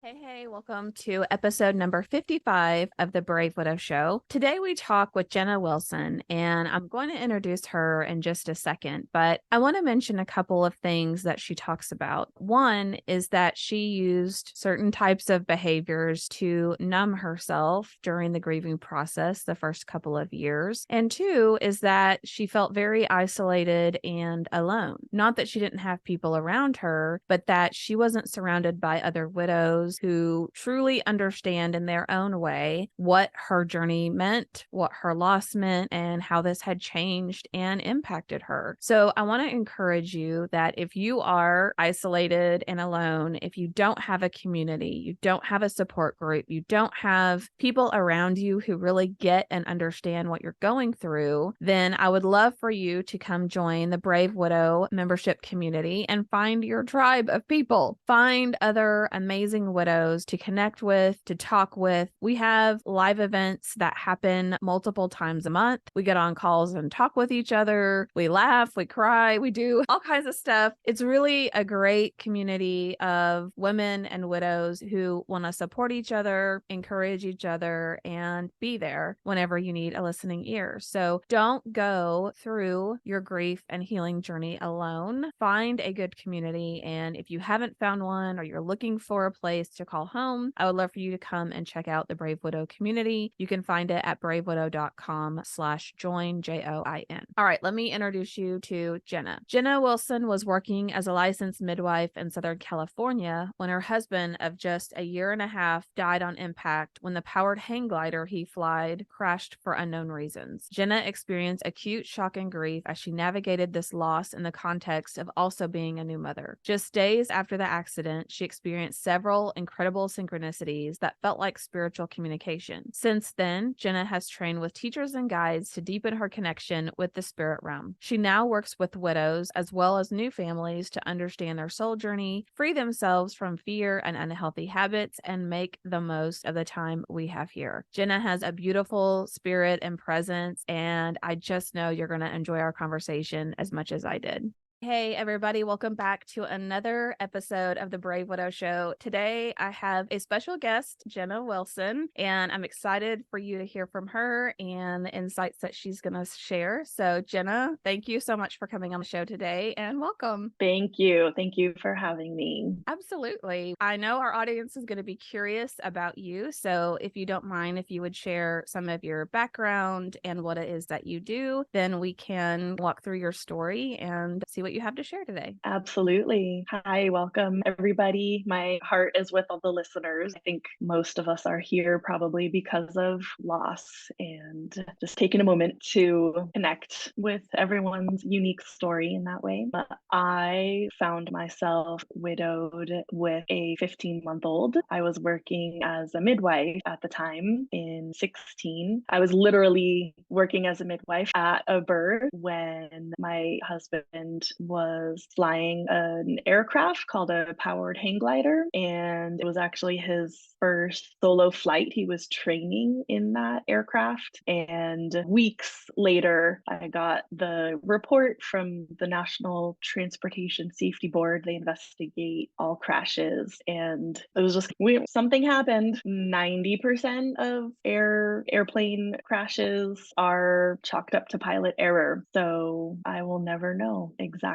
Hey, welcome to episode number 55 of the Brave Widow Show. Today we talk with Jenna Wilson, and I'm going to introduce her in just a second, but I want to mention a couple of things that she talks about. One is that she used certain types of behaviors to numb herself during the grieving process the first couple of years. And two is that she felt very isolated and alone. Not that she didn't have people around her, but that she wasn't surrounded by other widows who truly understand in their own way what her journey meant, what her loss meant, and how this had changed and impacted her. So I want to encourage you that if you are isolated and alone, if you don't have a community, you don't have a support group, you don't have people around you who really get and understand what you're going through, then I would love for you to come join the Brave Widow membership community and find your tribe of people. Find other amazing widows to connect with, to talk with. We have live events that happen multiple times a month. We get on calls and talk with each other. We laugh, we cry, we do all kinds of stuff. It's really a great community of women and widows who want to support each other, encourage each other, and be there whenever you need a listening ear. So don't go through your grief and healing journey alone. Find a good community. And if you haven't found one or you're looking for a place to call home, I would love for you to come and check out the Brave Widow community. You can find it at bravewidow.com/join, JOIN. All right, let me introduce you to Jenna. Jenna Wilson was working as a licensed midwife in Southern California when her husband of just a year and a half died on impact when the powered hang glider he flied crashed for unknown reasons. Jenna experienced acute shock and grief as she navigated this loss in the context of also being a new mother. Just days after the accident, she experienced several incredible synchronicities that felt like spiritual communication. Since then, Jenna has trained with teachers and guides to deepen her connection with the spirit realm. She now works with widows as well as new families to understand their soul journey, free themselves from fear and unhealthy habits, and make the most of the time we have here. Jenna has a beautiful spirit and presence, and I just know you're going to enjoy our conversation as much as I did. Hey, everybody, welcome back to another episode of the Brave Widow Show. Today, I have a special guest, Jenna Wilson, and I'm excited for you to hear from her and the insights that she's going to share. So, Jenna, thank you so much for coming on the show today and welcome. Thank you. Thank you for having me. Absolutely. I know our audience is going to be curious about you. So, if you don't mind, if you would share some of your background and what it is that you do, then we can walk through your story and see what you have to share today. Absolutely. Hi, welcome everybody. My heart is with all the listeners. I think most of us are here probably because of loss and just taking a moment to connect with everyone's unique story in that way. But I found myself widowed with a 15-month-old. I was working as a midwife at the time in 16. I was literally working as a midwife at a birth when my husband was flying an aircraft called a powered hang glider, and it was actually his first solo flight. He was training in that aircraft, and weeks later I got the report from the National Transportation Safety Board. They investigate all crashes, and it was just something happened. 90% of airplane crashes are chalked up to pilot error, so I will never know exactly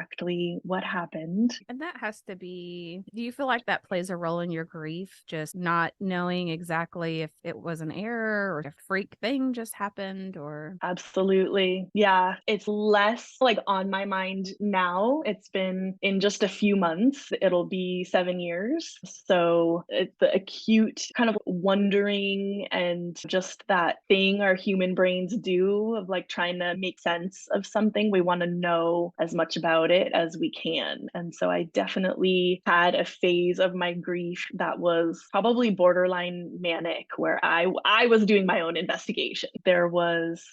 what happened. And that has to be, do you feel like that plays a role in your grief? Just not knowing exactly if it was an error or a freak thing just happened or. Absolutely. Yeah. It's less like on my mind now. It's been in just a few months. It'll be 7 years. So it's the acute kind of wondering and just that thing our human brains do of like trying to make sense of something. We want to know as much about it as we can. And so I definitely had a phase of my grief that was probably borderline manic, where I was doing my own investigation. There was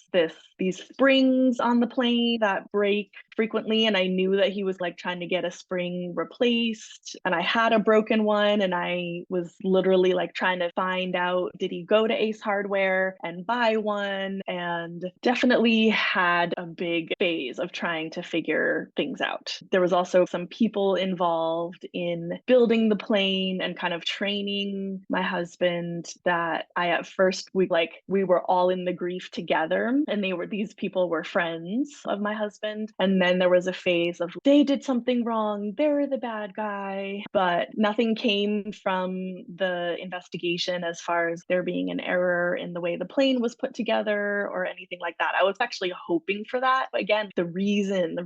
these springs on the plane that break frequently, and I knew that he was like trying to get a spring replaced, and I had a broken one, and I was literally like trying to find out, did he go to Ace Hardware and buy one? And definitely had a big phase of trying to figure things out. There was also some people involved in building the plane and kind of training my husband that I at first we were all in the grief together, and these people were friends of my husband. And then there was a phase of they did something wrong, they're the bad guy, but nothing came from the investigation as far as there being an error in the way the plane was put together or anything like that. I was actually hoping for that. But again, the reason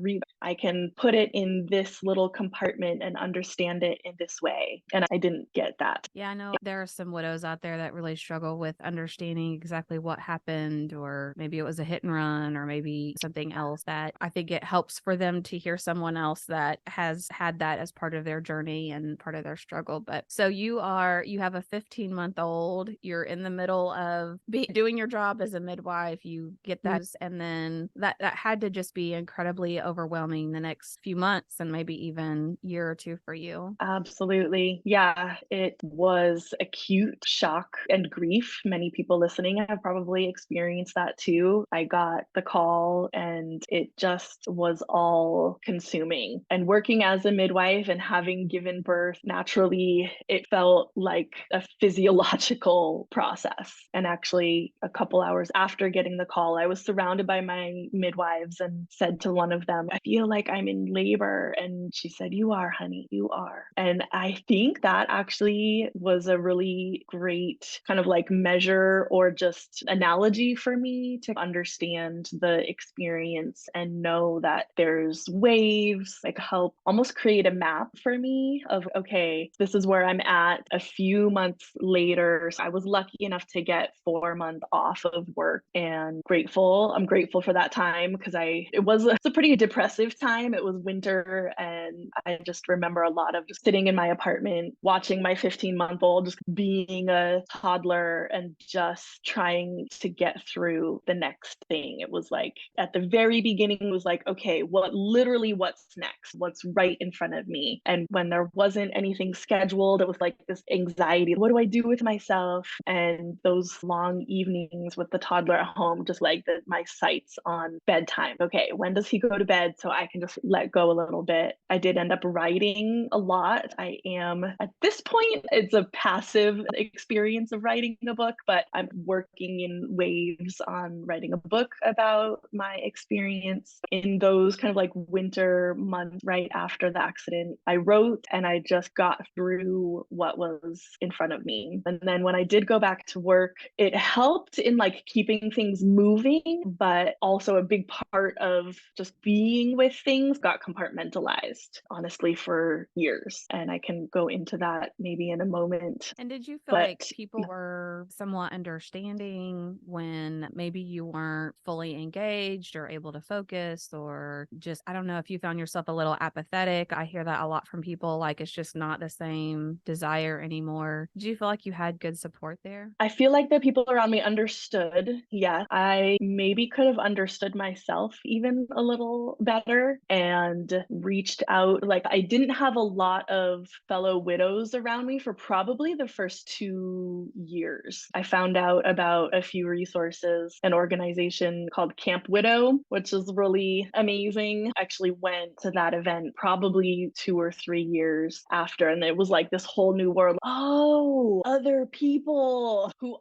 I can put it in this little compartment and understand it in this way. And I didn't get that. Yeah, I know there are some widows out there that really struggle with understanding exactly what happened, or maybe it was a hit and run, or maybe something else. That I think it helps for them to hear someone else that has had that as part of their journey and part of their struggle. But so you have a 15-month-old, you're in the middle of doing your job as a midwife, you get that, and then that had to just be incredibly overwhelming the next few months and maybe even year or two for you. Absolutely. Yeah, it was acute shock and grief. Many people listening have probably experienced that too. I got the call and it just was all consuming. And working as a midwife and having given birth, naturally, it felt like a physiological process. And actually, a couple hours after getting the call, I was surrounded by my midwives and said to one of them, I feel like I'm in labor. And she said, You are, honey, you are. And I think that actually was a really great kind of like measure or just analogy for me to understand the experience and know that there's waves, like help almost create a map for me of, okay, this is where I'm at a few months later. So I was lucky enough to get 4 months off of work and I'm grateful for that time because it's a pretty depressive time. It was winter and I just remember a lot of just sitting in my apartment, watching my 15-month-old just being a toddler and just trying to get through the next thing. It was like at the very beginning, it was like, okay, what's next? What's right in front of me? And when there wasn't anything scheduled, it was like this anxiety. What do I do with myself? And those long evenings with the toddler at home, just like my sights on bedtime. Okay, when does he go to bed so I can just let go a little bit? I did end up writing a lot. I am at this point, it's a passive experience of writing a book, but I'm working in waves on writing a book about my experience in those kind of like winter months right after the accident. I wrote and I just got through what was in front of me. And then when I did go back to work, it helped in like keeping things moving, but also a big part of just being with things got compartmentalized, honestly, for years. And I can go into that maybe in a moment. And did you feel like people were somewhat understanding when maybe you weren't fully engaged or able to focus, or just, I don't know if you found yourself a little apathetic? I hear that a lot from people, like it's just not the same desire anymore. Did you feel like you had good support there? I feel like the people around me understood. Yeah, I maybe could have understood myself even a little better and reached out. Like, I didn't have a lot of fellow widows around me for probably the first 2 years. I found out about a few resources, an organization called Camp Widow, which is really amazing. I actually went to that event probably 2 or 3 years after, and it was like this whole new world. Oh, other people who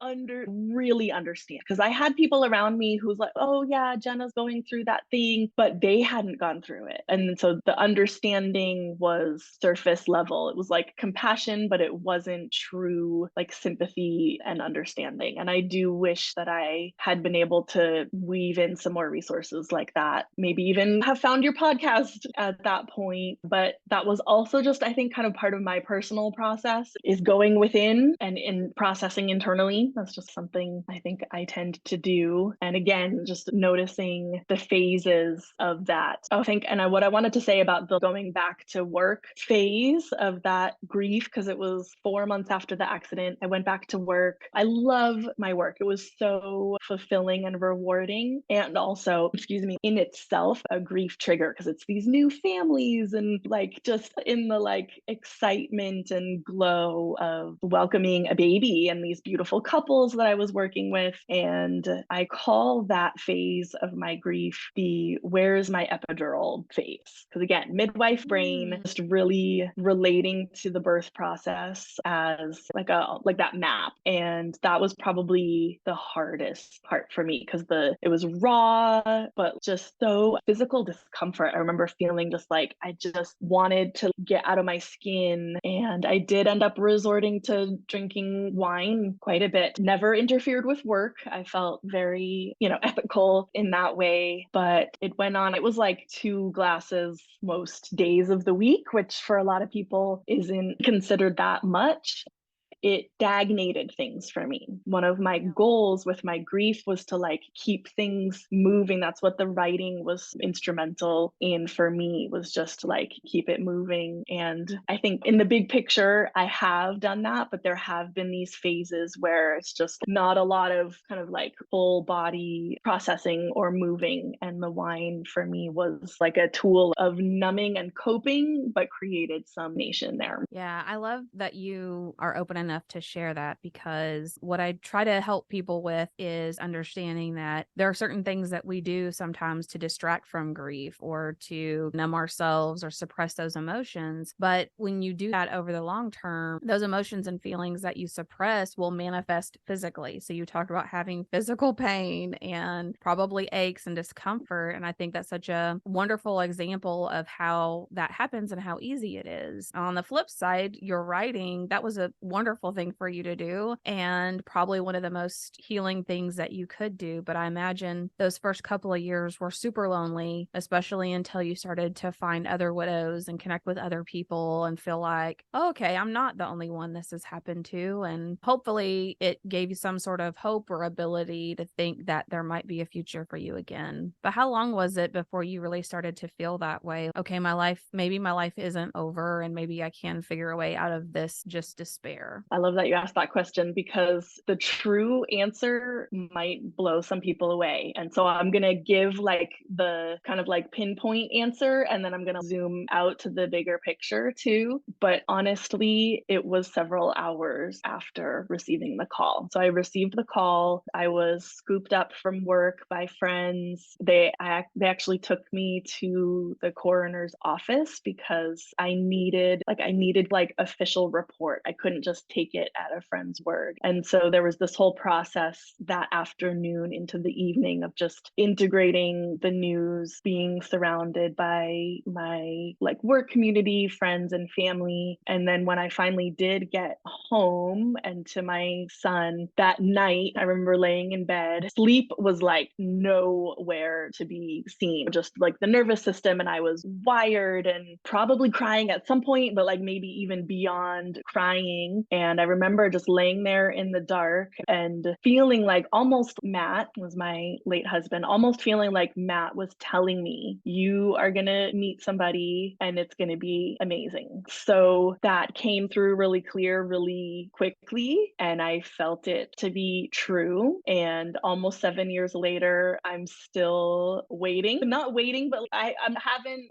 really understand. Because I had people around me who was like, oh yeah, Jenna's going through that thing, but they hadn't gone through it. And so the understanding was surface level. It was like compassion, but it wasn't true like sympathy and understanding. And I do wish that I had been able to weave in some more resources like that. Maybe even have found your podcast at that point. But that was also just, I think, kind of part of my personal process is going within and in processing internally. That's just something I think I tend to do. And again, just noticing the phases of that. What I wanted to say about the going back to work phase of that grief, because it was 4 months after the accident, I went back to work. I love my work. It was so fulfilling and rewarding. And also, excuse me, in itself, a grief trigger because it's these new families and like just in the like excitement and glow of welcoming a baby and these beautiful couples that I was working with. And I call that phase of my grief the where's my epidural phase. Because again, midwife brain, just really relating to the birth process as like that map. And that was probably the hardest part for me because it was raw, but just so physical discomfort. I remember feeling just like I just wanted to get out of my skin. And I did end up resorting to drinking wine quite a bit. Never interfered with work. I felt very, ethical in that way. But it went on. It was like 2 glasses most days of the week, which for a lot of people isn't considered that much. It stagnated things for me. One of my goals with my grief was to like keep things moving. That's what the writing was instrumental in for me, was just to like keep it moving. And I think in the big picture, I have done that, but there have been these phases where it's just not a lot of kind of like full body processing or moving. And the wine for me was like a tool of numbing and coping, but created some nation there. Yeah, I love that you are open enough to share that, because what I try to help people with is understanding that there are certain things that we do sometimes to distract from grief or to numb ourselves or suppress those emotions. But when you do that over the long term, those emotions and feelings that you suppress will manifest physically. So you talked about having physical pain and probably aches and discomfort. And I think that's such a wonderful example of how that happens and how easy it is. On the flip side, your writing, that was a wonderful thing for you to do and probably one of the most healing things that you could do. But I imagine those first couple of years were super lonely, especially until you started to find other widows and connect with other people and feel like, oh, okay, I'm not the only one this has happened to. And hopefully it gave you some sort of hope or ability to think that there might be a future for you again. But how long was it before you really started to feel that way? Okay, maybe my life isn't over and maybe I can figure a way out of this just despair. I love that you asked that question because the true answer might blow some people away. And so I'm going to give like the kind of like pinpoint answer, and then I'm going to zoom out to the bigger picture too. But honestly, it was several hours after receiving the call. So I received the call. I was scooped up from work by friends. They actually took me to the coroner's office because I needed like official report. I couldn't just take it at a friend's word. And so there was this whole process that afternoon into the evening of just integrating the news, being surrounded by my like work community, friends and family. And then when I finally did get home and to my son that night, I remember laying in bed. Sleep was like nowhere to be seen, just like the nervous system. And I was wired and probably crying at some point, but like maybe even beyond crying. And I remember just laying there in the dark and feeling like almost Matt was my late husband, almost feeling like Matt was telling me, you are going to meet somebody and it's going to be amazing. So that came through really clear, really quickly. And I felt it to be true. And almost 7 years later, I'm still waiting, not waiting, but I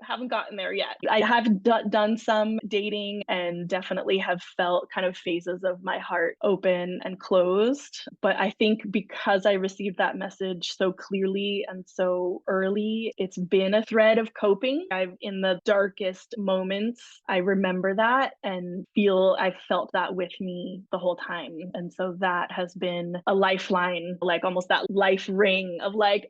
haven't gotten there yet. I have done some dating and definitely have felt kind of phases of my heart open and closed. But I think because I received that message so clearly and so early, it's been a thread of coping. In the darkest moments, I remember that and I felt that with me the whole time. And so that has been a lifeline, like almost that life ring of like,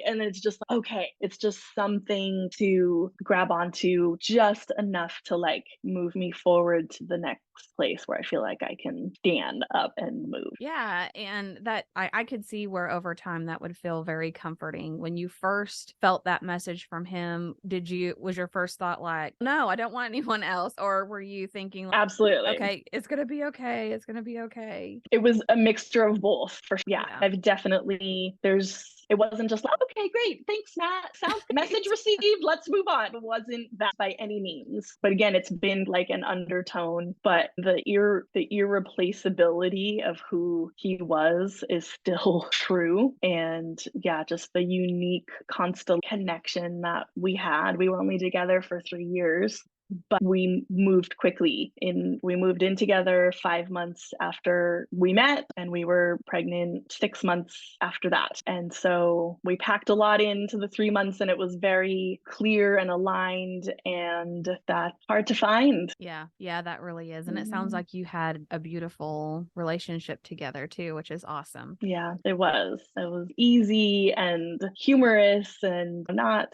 and it's just, okay, it's just something to grab onto, just enough to like move me forward to the next place where I feel like I can stand up and move. Yeah. And that I could see where over time that would feel very comforting. When you first felt that message from him, was your first thought like, no, I don't want anyone else? Or were you thinking like, Absolutely. okay, it's going to be okay. It's going to be okay. It was a mixture of both for sure. Yeah. Yeah. I've definitely, it wasn't just like, okay, great. Thanks, Matt. Sounds message received. Let's move on. It wasn't that by any means. But again, it's been like an undertone. But but the irreplaceability of who he was is still true. And yeah, just the unique constant connection that we had. We were only together for 3 years, but we moved quickly in. We moved in together 5 months after we met, and we were pregnant 6 months after that. And so we packed a lot into the 3 months, and it was very clear and aligned, and that's hard to find. Yeah, that really is. And it sounds Mhm. like you had a beautiful relationship together too, which is awesome. Yeah, it was. It was easy and humorous, and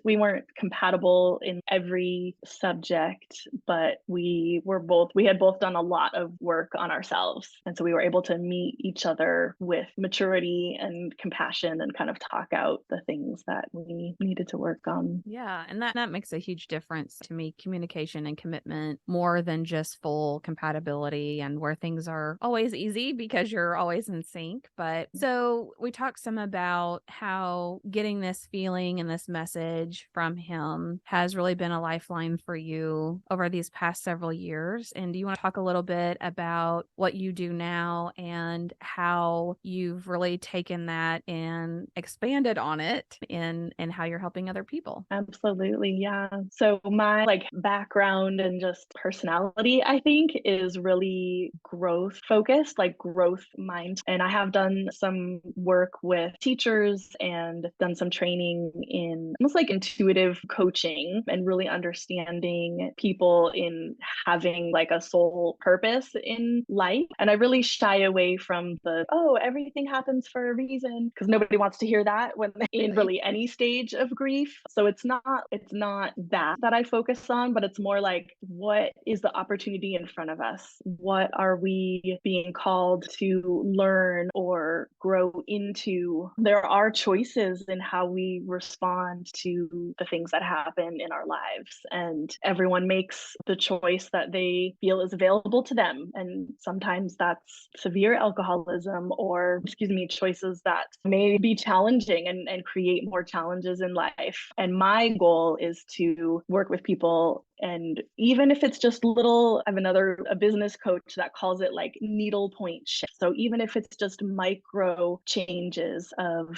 we weren't compatible in every subject, but we had both done a lot of work on ourselves. And so we were able to meet each other with maturity and compassion and kind of talk out the things that we needed to work on. Yeah, and that makes a huge difference to me. Communication and commitment more than just full compatibility and where things are always easy because you're always in sync. But so we talked some about how getting this feeling and this message from him has really been a lifeline for you over these past several years. And do you want to talk a little bit about what you do now and how you've really taken that and expanded on it and how you're helping other people? Absolutely. Yeah. So my background and just personality, I think, is really growth focused, like growth mind. And I have done some work with teachers and done some training in almost like intuitive coaching and really understanding people in having like a soul purpose in life. And I really shy away from oh, everything happens for a reason, because nobody wants to hear that when in Really? really any stage of grief. So it's not that I focus on, but it's more like, what is the opportunity in front of us? What are we being called to learn or grow into? There are choices in how we respond to the things that happen in our lives, and everyone makes the choice that they feel is available to them. And sometimes that's severe alcoholism, or excuse me, choices that may be challenging and create more challenges in life. And my goal is to work with people, and even if it's just little, I have a business coach that calls it like needle point shift. So even if it's just micro changes of,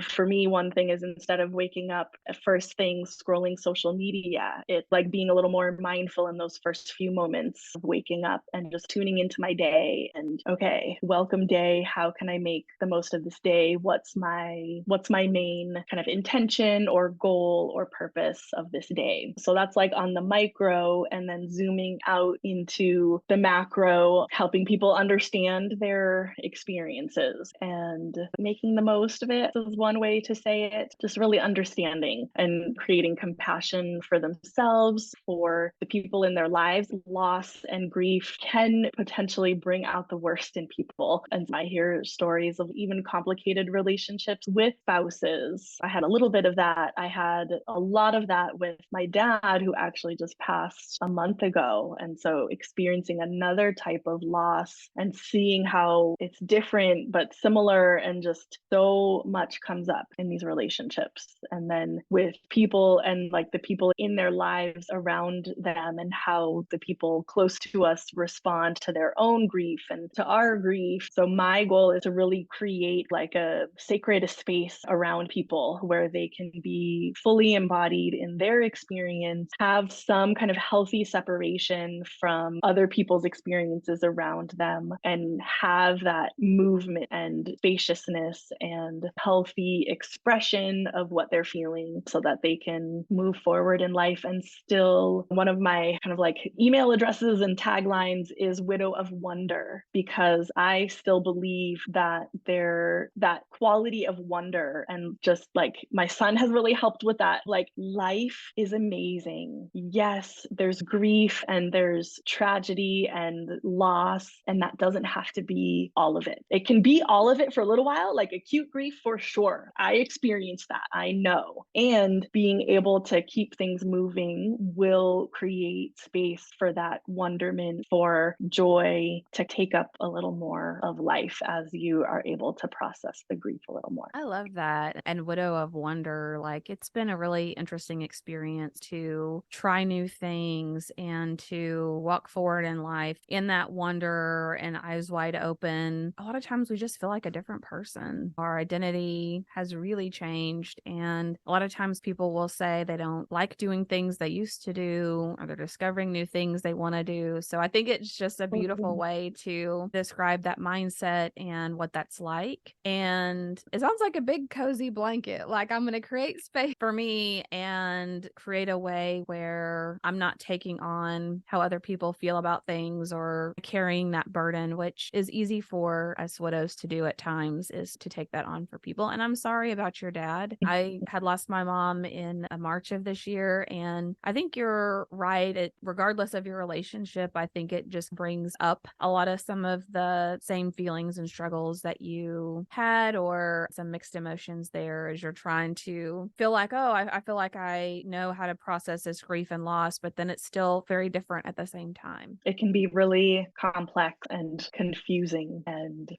for me, one thing is, instead of waking up at first thing scrolling social media, it's like being a little more mindful in those first few moments of waking up and just tuning into my day. And okay, welcome day. How can I make the most of this day? What's my main kind of intention or goal or purpose of this day? So that's like on the micro, and then zooming out into the macro, helping people understand their experiences and making the most of it is one way to say it. Just really understanding and creating compassion for themselves, for the people in their lives. Loss and grief can potentially bring out the worst in people. And I hear stories of even complicated relationships with spouses. I had a little bit of that. I had a lot of that with my dad, who actually just passed a month ago. And so experiencing another type of loss and seeing how it's different but similar, and just so much comes up in these relationships. And then with people, and like the people in their lives around them, and how the people close to us respond to their own grief and to our grief. So my goal is to really create like a sacred space around people where they can be fully embodied in their experience, have some kind of healthy separation from other people's experiences around them, and have that movement and spaciousness and healthy expression of what they're feeling, so that they can move forward in life. And still, one of my kind of like email addresses and taglines is Widow of Wonder, because I still believe that that quality of wonder, and just like my son has really helped with that. Like, life is amazing. Yes, there's grief and there's tragedy and loss, and that doesn't have to be all of it. It can be all of it for a little while, like acute grief for sure. I experienced that, I know. And being able to keep things moving will still create space for that wonderment, for joy to take up a little more of life as you are able to process the grief a little more. I love that. And Widow of Wonder, like it's been a really interesting experience to try new things and to walk forward in life in that wonder and eyes wide open. A lot of times we just feel like a different person. Our identity has really changed. And a lot of times people will say they don't like doing things they used to do, or they're discovering new things they want to do. So I think it's just a beautiful way to describe that mindset and what that's like. And it sounds like a big cozy blanket. Like I'm going to create space for me and create a way where I'm not taking on how other people feel about things or carrying that burden, which is easy for us widows to do at times, is to take that on for people. And I'm sorry about your dad. I had lost my mom in March of this year. And I think you're right. Regardless of your relationship, I think it just brings up a lot of some of the same feelings and struggles that you had, or some mixed emotions there as you're trying to feel like, oh, I feel like I know how to process this grief and loss, but then it's still very different at the same time. It can be really complex and confusing, and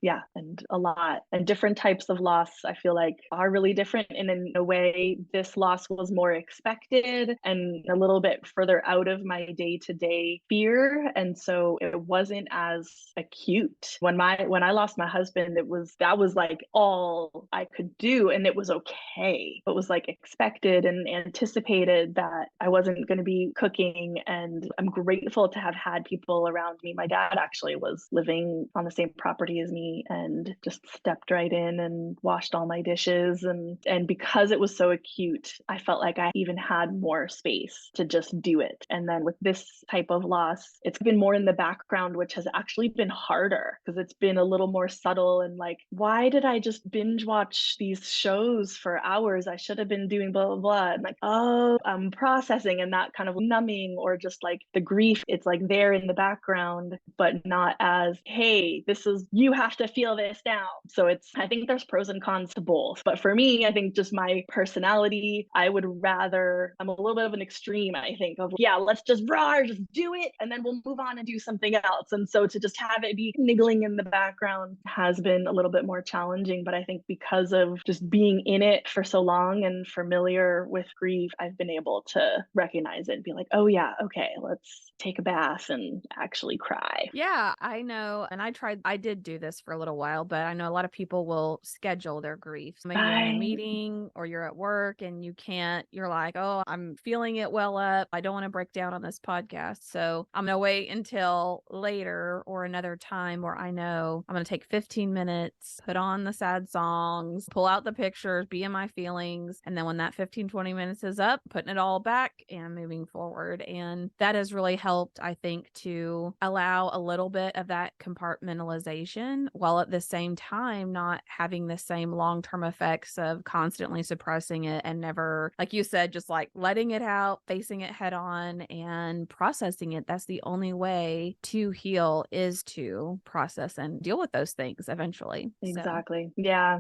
a lot. And different types of loss, I feel like, are really different. And in a way, this loss was more expected and a little bit further out of my day-to-day fear. And so it wasn't as acute. When I lost my husband, that was like all I could do, and it was okay. It was like expected and anticipated that I wasn't going to be cooking. And I'm grateful to have had people around me. My dad actually was living on the same property as me and just stepped right in and washed all my dishes. And because it was so acute, I felt like I even had more space to just do it. And then with this type of loss, it's been more in the background, which has actually been harder because it's been a little more subtle. And like, why did I just binge watch these shows for hours? I should have been doing blah, blah, blah. And like, oh, I'm processing, and that kind of numbing, or just like the grief, it's like there in the background, but not as, hey, you have to feel this now. So I think there's pros and cons to both. But for me, I think just my personality, I'm a little bit of an extreme, I think, of, yeah, let's just do it, and then we'll move on and do something else. And so to just have it be niggling in the background has been a little bit more challenging. But I think because of just being in it for so long and familiar with grief, I've been able to recognize it and be like, oh yeah, okay, let's take a bath and actually cry. Yeah, I know. And I did do this for a little while, but I know a lot of people will schedule their grief. So maybe you're in a Right. meeting or you're at work and you're like, oh, I'm feeling it well up. I don't want to break down on this podcast. So I'm going to wait until later or another time where I know I'm going to take 15 minutes, put on the sad songs, pull out the pictures, be in my feelings. And then when that 15-20 minutes is up, putting it all back and moving forward. And that has really helped, I think, to allow a little bit of that compartmentalization while at the same time not having the same long-term effects of constantly suppressing it and never, like you said, just like letting it out, facing it head on and processing it. That's the only way to heal, is to process and deal with those things eventually. Exactly. So. Yeah.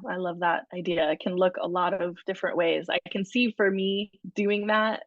I love that idea. It can look a lot of different ways. I can see for me doing that,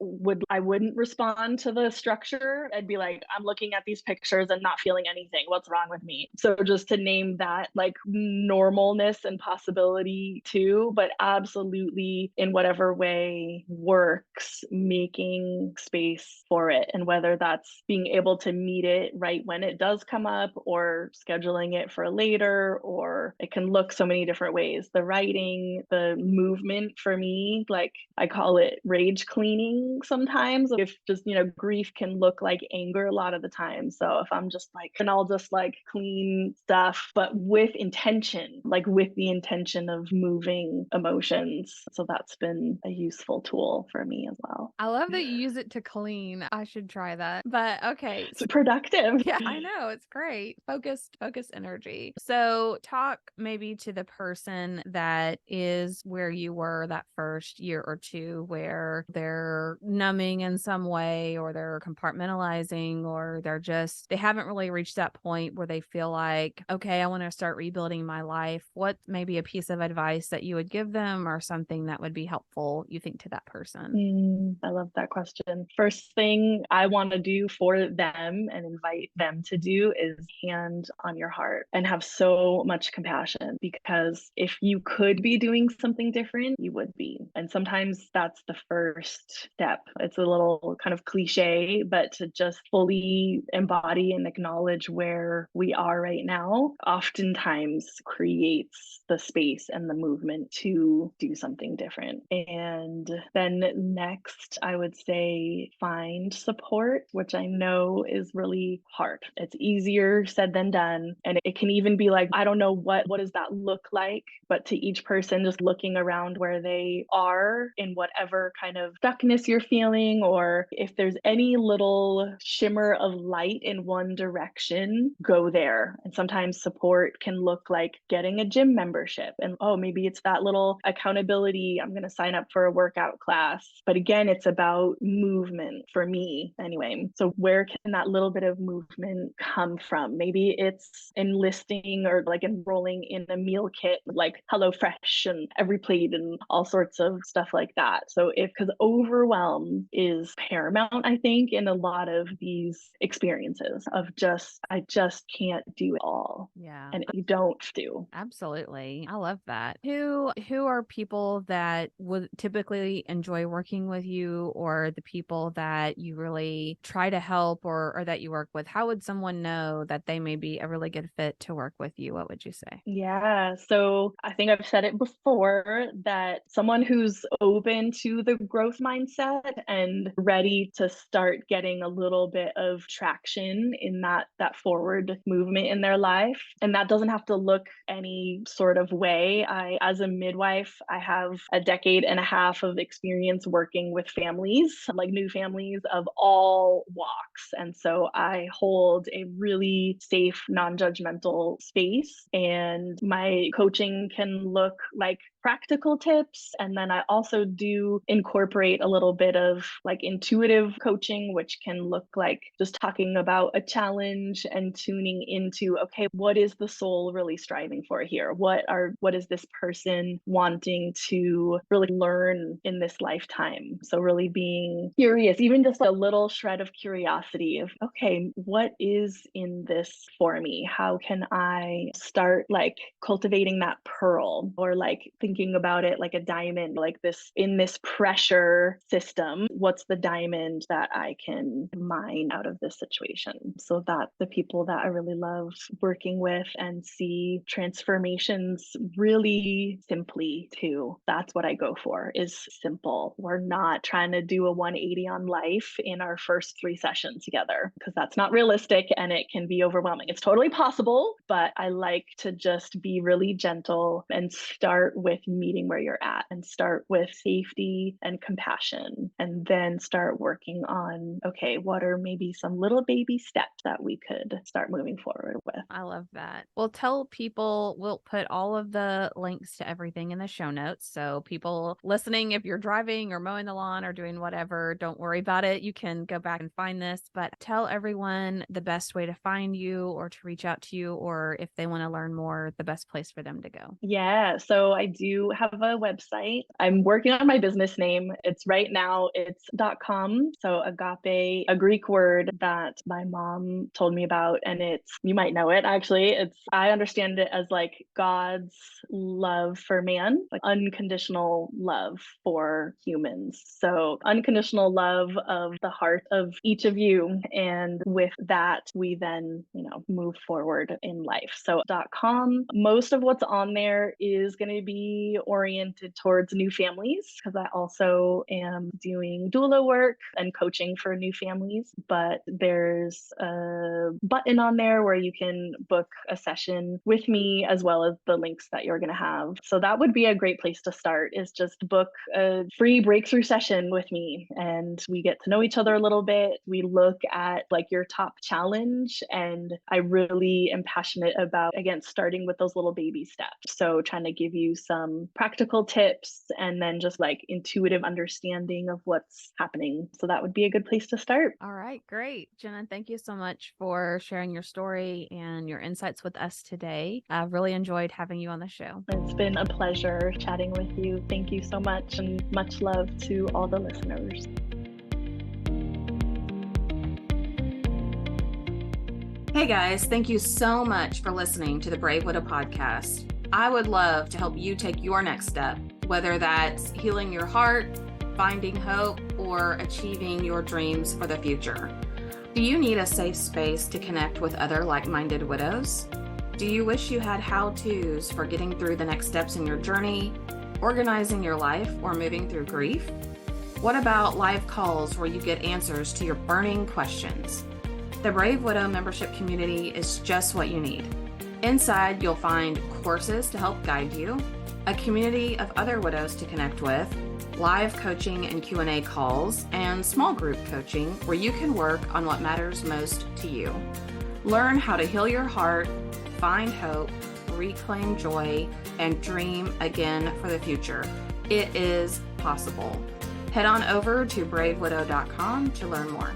I wouldn't respond to the structure. I'd be like, I'm looking at these pictures and not feeling anything. What's wrong with me? So just to name that like normalness and possibility too, but absolutely in whatever way works, making space for it. And whether that's being able to meet it right when it does come up, or scheduling it for later, or it can look so many different ways. The writing, the movement, for me, like I call it rage cleaning sometimes. If just, grief can look like anger a lot of the time. So if I'm just like, and I'll just like clean stuff, but with intention, like with the intention of moving emotions. So that's been a useful tool for me as well. I love that you use it to clean. I should try that. But okay. It's productive. Yeah, I know. It's great. Focused energy. So talk maybe to the person that is where you were that first year or two, where they're numbing in some way, or they're compartmentalizing, or they haven't really reached that point where they feel like, okay, I want to start rebuilding my life. What maybe a piece of advice that you would give them, or something that would be helpful, you think, to that person? I love that question. question. First thing I want to do for them and invite them to do is hand on your heart and have so much compassion, because if you could be doing something different, you would be. And sometimes that's the first step. It's a little kind of cliche, but to just fully embody and acknowledge where we are right now oftentimes creates the space and the movement to do something different. And then next, I would say find support, which I know is really hard. It's easier said than done. And it can even be like, I don't know what does that look like, but to each person, just looking around where they are in whatever kind of stuckness you're feeling, or if there's any little shimmer of light in one direction, go there. And sometimes support can look like getting a gym membership. And oh, maybe it's that little accountability. I'm going to sign up for a workout class. But again, it's about movement for me anyway. So where can that little bit of movement come from? Maybe it's enlisting or like enrolling in a meal kit like HelloFresh and Every Plate and all sorts of stuff like that. So because overwhelm is paramount, I think, in a lot of these experiences of I just can't do it all. Yeah. And you don't do. Absolutely. I love that. Who are people that would typically enjoy working with you, or the people that you really try to help or that you work with? How would someone know that they may be a really good fit to work with you? What would you say? Yeah. So I think I've said it before that someone who's open to the growth mindset and ready to start getting a little bit of traction in that forward movement in their life. And that doesn't have to look any sort of way. As a midwife, I have a decade and a half of experience working with families, like new families of all walks. And so I hold a really safe, non-judgmental space. And my coaching can look like practical tips. And then I also do incorporate a little bit of like intuitive coaching, which can look like just talking about a challenge and tuning into, okay, what is the soul really striving for here? What is this person wanting to really learn in this lifetime? So really being curious, even just a little shred of curiosity of, okay, what is in this for me? How can I start like cultivating that pearl, or like thinking about it like a diamond, like this in this pressure system, what's the diamond that I can mine out of this situation? So that the people that I really love working with and see transformations really simply too. That's what I go for, is simple. We're not trying to do a 180 on life in our first 3 sessions together, because that's not realistic and it can be overwhelming. It's totally possible, but I like to just be really gentle and start with meeting where you're at and start with safety and compassion, and then start working on, okay, what are maybe some little baby steps that we could start moving forward with. I love that. Well, tell people, we'll put all of the links to everything in the show notes. So people listening, if you're driving or mowing the lawn or doing whatever, don't worry about it. You can go back and find this, but tell everyone the best way to find you or to reach out to you, or if they want to learn more, the best place for them to go. Yeah, so I do have a website. I'm working on my business name. It's right now, it's .com. So agape, a Greek word that my mom told me about, and you might know it actually. I understand it as like God's love for man, like unconditional love for humans. So unconditional love of the heart of each of you. And with that, we then, move forward in life. So .com, most of what's on there is going to be oriented towards new families, because I also am doing doula work and coaching for new families. But there's a button on there where you can book a session with me, as well as the links that you're going to have. So that would be a great place to start, is just book a free breakthrough session with me, and we get to know each other a little bit. We look at like your top challenge, and I really am passionate about, again, starting with those little baby steps. So trying to give you some practical tips and then just like intuitive understanding of what's happening. So that would be a good place to start. All right, great. Jenna, thank you so much for sharing your story and your insights with us today. I've really enjoyed having you on the show. It's been a pleasure chatting with you. Thank you so much, and much love to all the listeners. Hey guys, thank you so much for listening to the Brave Widow podcast. I would love to help you take your next step, whether that's healing your heart, finding hope, or achieving your dreams for the future. Do you need a safe space to connect with other like-minded widows? Do you wish you had how-tos for getting through the next steps in your journey, organizing your life, or moving through grief? What about live calls where you get answers to your burning questions? The Brave Widow membership community is just what you need. Inside, you'll find courses to help guide you, a community of other widows to connect with, live coaching and Q&A calls, and small group coaching where you can work on what matters most to you. Learn how to heal your heart, find hope, reclaim joy, and dream again for the future. It is possible. Head on over to bravewidow.com to learn more.